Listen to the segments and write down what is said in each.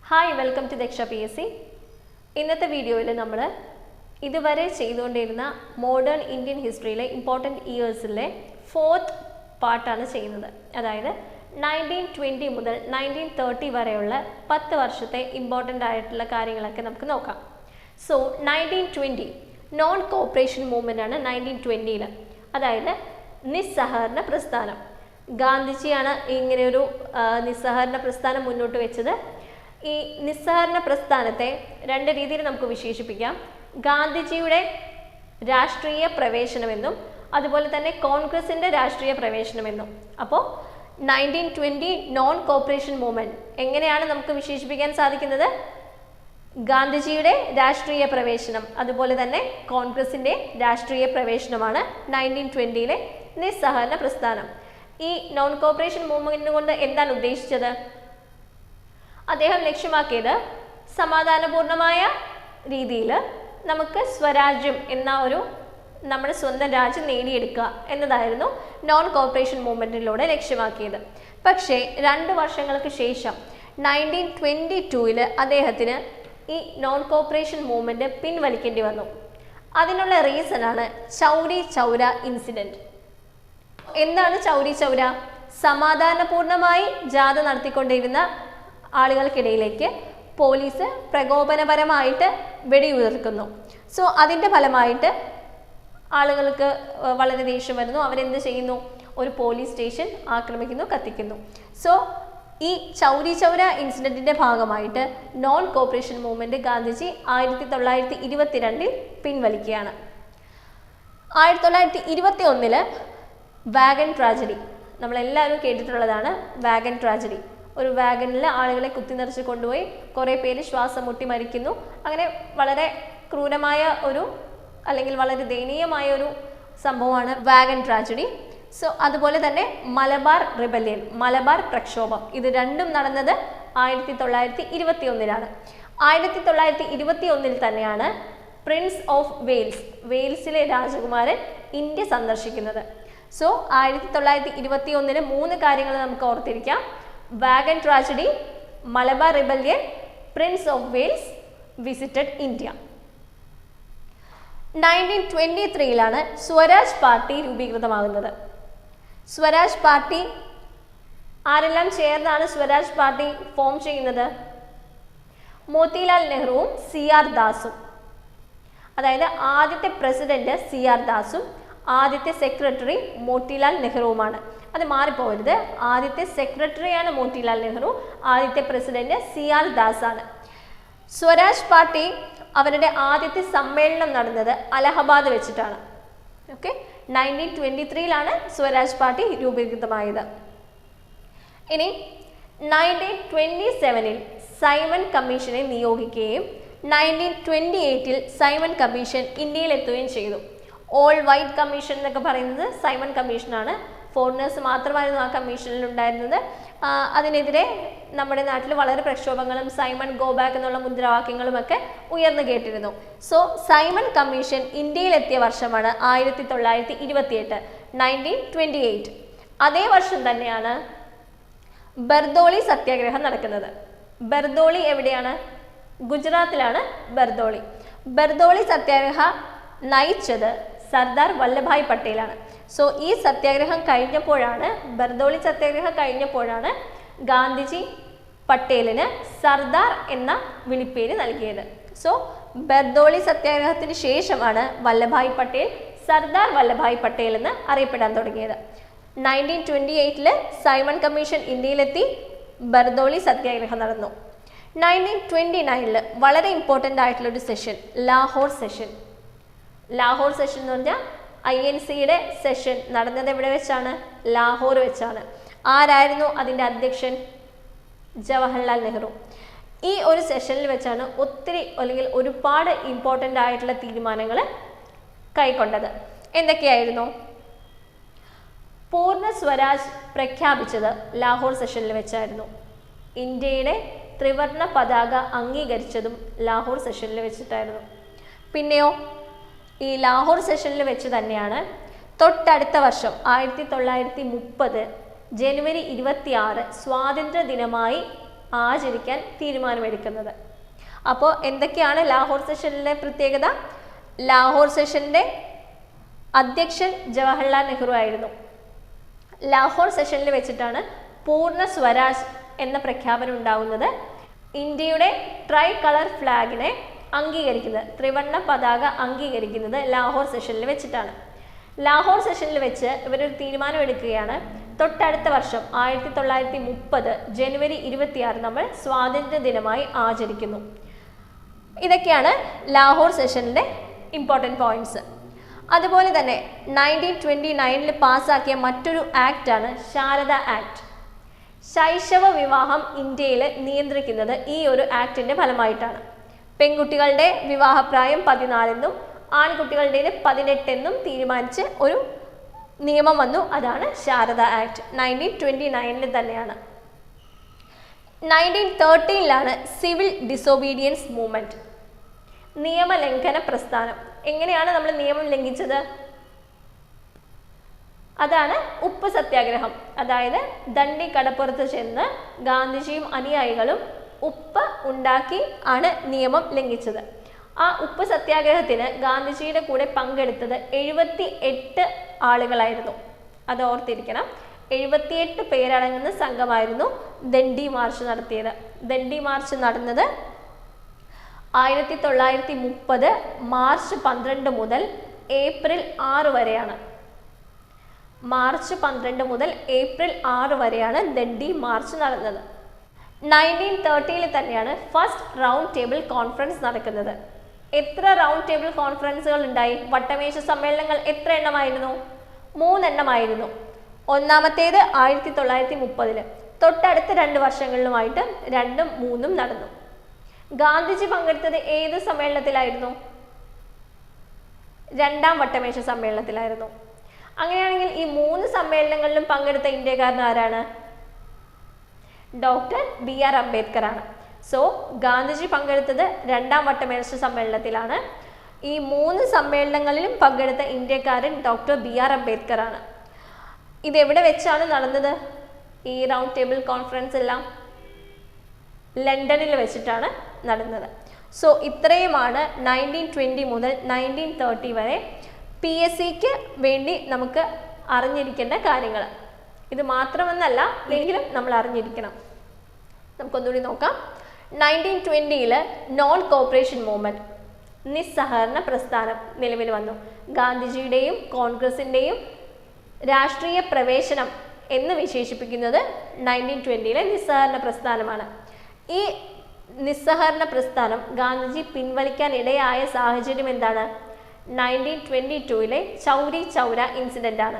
Hi, welcome to Deksha PSC. ഇന്നത്തെ വീഡിയോയിൽ നമ്മൾ ഇതുവരെ ചെയ്തുകൊണ്ടിരുന്ന മോഡേൺ ഇന്ത്യൻ ഹിസ്റ്ററിയിലെ ഇമ്പോർട്ടൻറ്റ് ഇയേഴ്സിലെ 4th പാർട്ടാണ് ചെയ്യുന്നത്. അതായത് 1920 മുതൽ 1930 വരെയുള്ള 10 വർഷത്തെ ഇമ്പോർട്ടൻ്റ് ആയിട്ടുള്ള കാര്യങ്ങളൊക്കെ നമുക്ക് നോക്കാം. സോ 1920 നോൺ കോപ്പറേഷൻ മൂവ്മെൻ്റ് ആണ് 1920. അതായത് നിസ്സഹകരണ പ്രസ്ഥാനം. ഗാന്ധിജിയാണ് ഇങ്ങനെയൊരു നിസ്സഹകരണ പ്രസ്ഥാനം മുന്നോട്ട് വെച്ചത്. ഈ നിസ്സഹകരണ പ്രസ്ഥാനത്തെ രണ്ട് രീതിയിൽ നമുക്ക് വിശേഷിപ്പിക്കാം. ഗാന്ധിജിയുടെ രാഷ്ട്രീയ പ്രവേശനമെന്നും അതുപോലെ തന്നെ കോൺഗ്രസിൻ്റെ രാഷ്ട്രീയ പ്രവേശനമെന്നും. അപ്പോൾ 1920 നോൺ കോപ്പറേഷൻ മൂവ്മെൻറ്റ് എങ്ങനെയാണ് നമുക്ക് വിശേഷിപ്പിക്കാൻ സാധിക്കുന്നത്? ഗാന്ധിജിയുടെ രാഷ്ട്രീയ പ്രവേശനം അതുപോലെ തന്നെ കോൺഗ്രസിൻ്റെ രാഷ്ട്രീയ പ്രവേശനമാണ് 1920 നിസ്സഹകരണ പ്രസ്ഥാനം. ഈ നോൺ കോപ്പറേഷൻ മൂവ്മെൻറ്റ് കൊണ്ട് എന്താണ് ഉദ്ദേശിച്ചത്? അദ്ദേഹം ലക്ഷ്യമാക്കിയത് സമാധാനപൂർണമായ രീതിയിൽ നമുക്ക് സ്വരാജ്യം എന്ന ഒരു നമ്മുടെ സ്വന്തം രാജ്യം നേടിയെടുക്കുക എന്നതായിരുന്നു നോൺ കോപ്പറേഷൻ മൂവ്മെൻറ്റിലൂടെ ലക്ഷ്യമാക്കിയത്. പക്ഷേ 2 വർഷങ്ങൾക്ക് ശേഷം 1922 അദ്ദേഹത്തിന് ഈ നോൺ കോപ്പറേഷൻ മൂവ്മെൻറ്റ് പിൻവലിക്കേണ്ടി വന്നു. അതിനുള്ള റീസണാണ് ചൗരി ചൗര ഇൻസിഡൻറ്റ്. എന്താണ് ചൗരി ചൗര? സമാധാനപൂർണമായി ജാഥ നടത്തിക്കൊണ്ടിരുന്ന ആളുകൾക്കിടയിലേക്ക് പോലീസ് പ്രകോപനപരമായിട്ട് വെടിയുതിർക്കുന്നു. സോ അതിൻ്റെ ഫലമായിട്ട് ആളുകൾക്ക് വളരെ ദേഷ്യം വരുന്നു. അവരെന്ത് ചെയ്യുന്നു? ഒരു പോലീസ് സ്റ്റേഷൻ ആക്രമിക്കുന്നു, കത്തിക്കുന്നു. സോ ഈ ചൗരി ചൗര ഇൻസിഡൻറ്റിൻ്റെ ഭാഗമായിട്ട് non corporation movement Gandhiji 1922 പിൻവലിക്കുകയാണ്. 1921 wagon tragedy നമ്മളെല്ലാവരും കേട്ടിട്ടുള്ളതാണ്. Wagon tragedy. ഒരു വാഗണിൽ ആളുകളെ കുത്തിനിറച്ച് കൊണ്ടുപോയി കുറേ പേര് ശ്വാസം മുട്ടി മരിക്കുന്നു. അങ്ങനെ വളരെ ക്രൂരമായ ഒരു അല്ലെങ്കിൽ വളരെ ദയനീയമായ ഒരു സംഭവമാണ് വാഗൺ ട്രാജഡി. സോ അതുപോലെ തന്നെ മലബാർ റിബല്യൻ, മലബാർ പ്രക്ഷോഭം, ഇത് രണ്ടും നടന്നത് 1921 1921 തന്നെയാണ് പ്രിൻസ് ഓഫ് വെയിൽസ്, വെയിൽസിലെ രാജകുമാരൻ ഇന്ത്യ സന്ദർശിക്കുന്നത്. സോ 1921 3 കാര്യങ്ങൾ നമുക്ക് ഓർത്തിരിക്കാം. Wagon tragedy, Malabar rebellion, prince of Wales visited India. 1923 Swaraj party രൂപീകൃതമാകുന്നത്. സ്വരാജ് പാർട്ടി ആരെല്ലാം ചേർന്നാണ് സ്വരാജ് പാർട്ടി ഫോം ചെയ്യുന്നത്? മോത്തിലാൽ നെഹ്റുവും CR ദാസും. അതായത് ആദ്യത്തെ പ്രസിഡന്റ് CR ദാസും ആദ്യത്തെ സെക്രട്ടറി മോത്തിലാൽ നെഹ്റുവുമാണ്. അത് മാറിപ്പോകരുത്. ആദ്യത്തെ സെക്രട്ടറിയാണ് മോത്തിലാൽ നെഹ്റു, ആദ്യത്തെ പ്രസിഡന്റ് CR ദാസ് ആണ്. സ്വരാജ് പാർട്ടി അവരുടെ ആദ്യത്തെ സമ്മേളനം നടന്നത് അലഹബാദ് വെച്ചിട്ടാണ്. ഓക്കെ, 1923 സ്വരാജ് പാർട്ടി രൂപീകൃതമായത്. ഇനി 1927 സൈമൺ കമ്മീഷനെ നിയോഗിക്കുകയും 1928 സൈമൺ കമ്മീഷൻ ഇന്ത്യയിലെത്തുകയും ചെയ്തു. ഓൾ വൈറ്റ് കമ്മീഷൻ എന്നൊക്കെ പറയുന്നത് സൈമൺ കമ്മീഷനാണ്. ഫോറിനേഴ്സ് മാത്രമായിരുന്നു ആ കമ്മീഷനിൽ ഉണ്ടായിരുന്നത്. അതിനെതിരെ നമ്മുടെ നാട്ടിൽ വളരെ പ്രക്ഷോഭങ്ങളും സൈമൺ ഗോ ബാക്ക് എന്നുള്ള മുദ്രാവാക്യങ്ങളും ഒക്കെ ഉയർന്നു കേട്ടിരുന്നു. സോ സൈമൺ കമ്മീഷൻ ഇന്ത്യയിലെത്തിയ വർഷമാണ് 1928, 1928. അതേ വർഷം തന്നെയാണ് ബർദോളി സത്യാഗ്രഹം നടക്കുന്നത്. ബർദോളി എവിടെയാണ്? ഗുജറാത്തിലാണ് ബർദോളി. ബർദോളി സത്യാഗ്രഹം നയിച്ചത് സർദാർ വല്ലഭായ് പട്ടേലാണ്. സോ ഈ സത്യാഗ്രഹം കഴിഞ്ഞപ്പോഴാണ്, ബർദോളി സത്യാഗ്രഹം കഴിഞ്ഞപ്പോഴാണ് ഗാന്ധിജി പട്ടേലിന് സർദാർ എന്ന വിളിപ്പേര് നൽകിയത്. സോ ബർദോളി സത്യാഗ്രഹത്തിന് ശേഷമാണ് വല്ലഭായ് പട്ടേൽ സർദാർ വല്ലഭായ് പട്ടേൽ എന്ന് അറിയപ്പെടാൻ തുടങ്ങിയത്. 1928 സൈമൺ കമ്മീഷൻ ഇന്ത്യയിലെത്തി, ബർദോളി സത്യാഗ്രഹം നടന്നു. 1929 വളരെ ഇമ്പോർട്ടൻ്റ് ആയിട്ടുള്ളൊരു session, Lahore session. Lahore session എന്ന് പറഞ്ഞാൽ INCയുടെ സെഷൻ നടന്നത് എവിടെ വെച്ചാണ്? ലാഹോർ വെച്ചാണ്. ആരായിരുന്നു അതിൻ്റെ അധ്യക്ഷൻ? ജവഹർലാൽ നെഹ്റു. ഈ ഒരു സെഷനിൽ വെച്ചാണ് ഒത്തിരി അല്ലെങ്കിൽ ഒരുപാട് ഇമ്പോർട്ടൻ്റ് ആയിട്ടുള്ള തീരുമാനങ്ങൾ കൈക്കൊണ്ടത്. എന്തൊക്കെയായിരുന്നു? പൂർണ്ണ സ്വരാജ് പ്രഖ്യാപിച്ചത് ലാഹോർ സെഷനിൽ വെച്ചായിരുന്നു. ഇന്ത്യയുടെ ത്രിവർണ്ണ പതാക അംഗീകരിച്ചതും ലാഹോർ സെഷനിൽ വെച്ചിട്ടായിരുന്നു. പിന്നെയോ ഈ ലാഹോർ സെഷനിൽ വെച്ച് തന്നെയാണ് തൊട്ടടുത്ത വർഷം 1930 ജനുവരി 26 സ്വാതന്ത്ര്യ ദിനമായി ആചരിക്കാൻ തീരുമാനമെടുക്കുന്നത്. അപ്പോൾ എന്തൊക്കെയാണ് ലാഹോർ സെഷനിലെ പ്രത്യേകത? ലാഹോർ സെഷന്റെ അധ്യക്ഷൻ ജവഹർലാൽ നെഹ്റു ആയിരുന്നു. ലാഹോർ സെഷനിൽ വെച്ചിട്ടാണ് പൂർണ്ണ സ്വരാജ് എന്ന പ്രഖ്യാപനം ഉണ്ടാകുന്നത്. ഇന്ത്യയുടെ ട്രൈ കളർ ഫ്ലാഗിനെ അംഗീകരിക്കുന്നത്, ത്രിവർണ്ണ പതാക അംഗീകരിക്കുന്നത് ലാഹോർ സെഷനിൽ വെച്ചിട്ടാണ്. ലാഹോർ സെഷനിൽ വെച്ച് ഇവരൊരു തീരുമാനം എടുക്കുകയാണ്, തൊട്ടടുത്ത വർഷം 1930 ജനുവരി 26 നമ്മൾ സ്വാതന്ത്ര്യ ദിനമായി ആചരിക്കുന്നു. ഇതൊക്കെയാണ് ലാഹോർ സെഷനിലെ ഇമ്പോർട്ടൻറ്റ് പോയിന്റ്സ്. അതുപോലെ തന്നെ 1929 പാസ്സാക്കിയ മറ്റൊരു ആക്റ്റാണ് ശാരദ ആക്ട്. ശൈശവ വിവാഹം ഇന്ത്യയിൽ നിയന്ത്രിക്കുന്നത് ഈ ഒരു ആക്ടിന്റെ ഫലമായിട്ടാണ്. പെൺകുട്ടികളുടെ വിവാഹപ്രായം 14 ആൺകുട്ടികളുടെ 18 എന്നും തീരുമാനിച്ച് ഒരു നിയമം വന്നു. അതാണ് ശാരദ ആക്ട്. 1929 തന്നെയാണ്. 1913 സിവിൽ ഡിസൊബീഡിയൻസ് മൂവ്മെന്റ്, നിയമലംഘന പ്രസ്ഥാനം. എങ്ങനെയാണ് നമ്മൾ നിയമം ലംഘിച്ചത്? അതാണ് ഉപ്പ് സത്യാഗ്രഹം. അതായത് ദണ്ഡി കടപ്പുറത്ത് ചെന്ന് ഗാന്ധിജിയും അനുയായികളും ഉപ്പ് ഉണ്ടാക്കി ആണ് നിയമം ലംഘിച്ചത്. ആ ഉപ്പ് സത്യാഗ്രഹത്തിന് ഗാന്ധിജിയുടെ കൂടെ പങ്കെടുത്തത് 78 ആളുകളായിരുന്നു. അത് ഓർത്തിരിക്കണം. 78 പേരടങ്ങുന്ന സംഘമായിരുന്നു ദണ്ഡി മാർച്ച് നടത്തിയത്. ദണ്ഡി മാർച്ച് നടന്നത് 1930 മാർച്ച് 12 മുതൽ ഏപ്രിൽ 6 വരെയാണ്. മാർച്ച് 12 മുതൽ ഏപ്രിൽ 6 വരെയാണ് ദണ്ഡി മാർച്ച് നടന്നത്. 1930 തന്നെയാണ് ഫസ്റ്റ് റൗണ്ട് ടേബിൾ കോൺഫറൻസ് നടക്കുന്നത്. എത്ര റൗണ്ട് ടേബിൾ കോൺഫറൻസുകൾ ഉണ്ടായി? വട്ടമേശ സമ്മേളനങ്ങൾ എത്ര എണ്ണമായിരുന്നു? 3 എണ്ണമായിരുന്നു. ഒന്നാമത്തേത് 1930. തൊട്ടടുത്ത 2 വർഷങ്ങളിലുമായിട്ട് 2ഉം 3ഉം നടന്നു. ഗാന്ധിജി പങ്കെടുത്തത് ഏത് സമ്മേളനത്തിലായിരുന്നു? 2ാം വട്ടമേശ സമ്മേളനത്തിലായിരുന്നു. അങ്ങനെയാണെങ്കിൽ ഈ 3 സമ്മേളനങ്ങളിലും പങ്കെടുത്ത ഇന്ത്യക്കാരൻ ആരാണ്? ഡോക്ടർ BR അംബേദ്കർ ആണ്. സോ ഗാന്ധിജി പങ്കെടുത്തത് 2ാം വട്ടമേശ സമ്മേളനത്തിലാണ്. ഈ 3 സമ്മേളനങ്ങളിലും പങ്കെടുത്ത ഇന്ത്യക്കാരൻ ഡോക്ടർ BR അംബേദ്കർ ആണ്. ഇതെവിടെ വെച്ചാണ് നടന്നത്? ഈ റൗണ്ട് ടേബിൾ കോൺഫറൻസ് എല്ലാം ലണ്ടനിൽ വെച്ചിട്ടാണ് നടന്നത്. സോ ഇത്രയുമാണ് 1920 മുതൽ 1930 വരെ PSCക്ക് വേണ്ടി നമുക്ക് അറിഞ്ഞിരിക്കേണ്ട കാര്യങ്ങൾ. ഇത് മാത്രമെന്നല്ല, എങ്കിലും നമ്മൾ അറിഞ്ഞിരിക്കണം. നമുക്കൊന്നുകൂടി നോക്കാം. 1920 നോൺ കോപ്പറേഷൻ മൂവ്മെന്റ്, നിസ്സഹകരണ പ്രസ്ഥാനം നിലവിൽ വന്നു. ഗാന്ധിജിയുടെയും കോൺഗ്രസിൻ്റെയും രാഷ്ട്രീയ പ്രവേശനം എന്ന് വിശേഷിപ്പിക്കുന്നത് 1920 നിസ്സഹകരണ പ്രസ്ഥാനമാണ്. ഈ നിസ്സഹകരണ പ്രസ്ഥാനം ഗാന്ധിജി പിൻവലിക്കാൻ ഇടയായ സാഹചര്യം എന്താണ്? 1922 ചൗരി ചൗര ഇൻസിഡന്റ് ആണ്.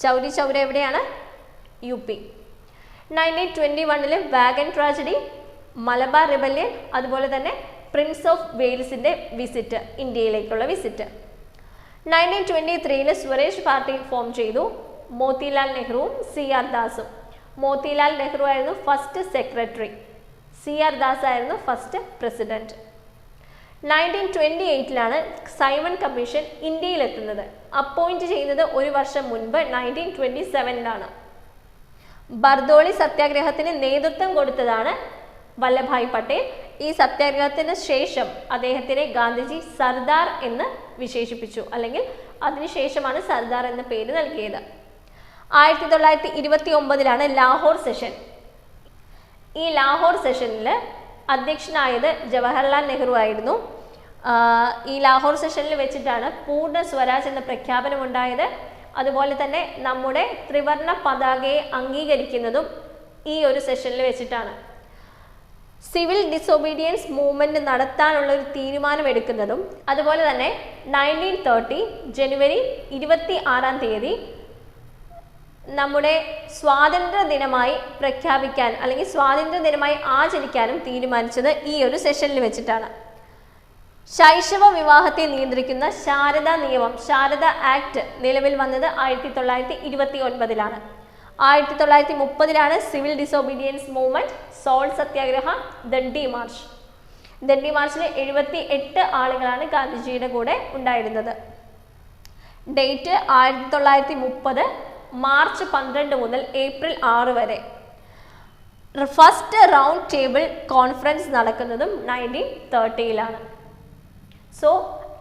ചൗരി ചൗര എവിടെയാണ്? UP. 1921 Wagen tragedy, Malabar rebellion, അതുപോലെ തന്നെ പ്രിൻസ് ഓഫ് വെയിൽസിന്റെ വിസിറ്റ്, ഇന്ത്യയിലേക്കുള്ള വിസിറ്റ്. 1923 സ്വദേശ് പാർട്ടി ഫോം ചെയ്തു. മോത്തിലാൽ നെഹ്റുവും CR ദാസും. മോത്തിലാൽ നെഹ്റു ആയിരുന്നു ഫസ്റ്റ് സെക്രട്ടറി, CR ദാസ് ആയിരുന്നു ഫസ്റ്റ് പ്രസിഡന്റ്. 1928 സൈമൺ കമ്മീഷൻ ഇന്ത്യയിലെത്തുന്നത്. അപ്പോയിന്റ് ചെയ്യുന്നത് 1 വർഷം മുൻപ് 1927 ബർദോളി സത്യാഗ്രഹത്തിന് നേതൃത്വം കൊടുത്തതാണ് വല്ലഭായ് പട്ടേൽ. ഈ സത്യാഗ്രഹത്തിന് ശേഷം അദ്ദേഹത്തിനെ ഗാന്ധിജി സർദാർ എന്ന് വിശേഷിപ്പിച്ചു, അല്ലെങ്കിൽ അതിനുശേഷമാണ് സർദാർ എന്ന പേര് നൽകിയത്. 1929 ലാഹോർ സെഷൻ. ഈ ലാഹോർ സെഷനിൽ അധ്യക്ഷനായത് ജവഹർലാൽ നെഹ്റു ആയിരുന്നു. ഈ ലാഹോർ സെഷനിൽ വെച്ചിട്ടാണ് പൂർണ്ണ സ്വരാജ് എന്ന പ്രഖ്യാപനം ഉണ്ടായത്. അതുപോലെ തന്നെ നമ്മുടെ ത്രിവർണ്ണ പതാകയെ അംഗീകരിക്കുന്നതും ഈ ഒരു സെഷനിൽ വെച്ചിട്ടാണ്. സിവിൽ ഡിസൊബീഡിയൻസ് മൂവ്മെന്റ് നടത്താനുള്ള ഒരു തീരുമാനം എടുക്കുന്നതും. അതുപോലെ തന്നെ 1930 ജനുവരി 26 നമ്മുടെ സ്വാതന്ത്ര്യ ദിനമായി പ്രഖ്യാപിക്കാൻ, അല്ലെങ്കിൽ സ്വാതന്ത്ര്യ ദിനമായി ആചരിക്കാനും തീരുമാനിച്ചത് ഈ ഒരു സെഷനിൽ വെച്ചിട്ടാണ്. ശൈശവ വിവാഹത്തെ നിയന്ത്രിക്കുന്ന ശാരദ നിയമം, ശാരദ ആക്ട് നിലവിൽ വന്നത് 1929 1930 സിവിൽ ഡിസൊബീഡിയൻസ് മൂവ്മെന്റ്, സോൾ സത്യാഗ്രഹ, ദണ്ഡി മാർച്ച്. ദണ്ഡി മാർച്ചിൽ 78 ആളുകളാണ് ഗാന്ധിജിയുടെ കൂടെ ഉണ്ടായിരുന്നത്. ഡേറ്റ് 1930 മാർച്ച് 12 മുതൽ ഏപ്രിൽ 6 വരെ. ഫസ്റ്റ് റൗണ്ട് ടേബിൾ കോൺഫറൻസ് നടക്കുന്നതും 1930-ലാണ്. സോ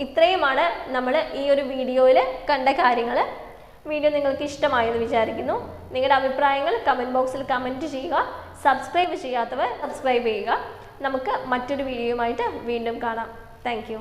ഇത്രയുമാണ് നമ്മൾ ഈ ഒരു വീഡിയോയിൽ കണ്ട കാര്യങ്ങൾ. വീഡിയോ നിങ്ങൾക്ക് ഇഷ്ടമായെന്ന് വിചാരിക്കുന്നു. നിങ്ങളുടെ അഭിപ്രായങ്ങൾ കമൻറ്റ് ബോക്സിൽ കമൻറ്റ് ചെയ്യുക. സബ്സ്ക്രൈബ് ചെയ്യാത്തവർ സബ്സ്ക്രൈബ് ചെയ്യുക. നമുക്ക് മറ്റൊരു വീഡിയോയുമായിട്ട് വീണ്ടും കാണാം. Thank you.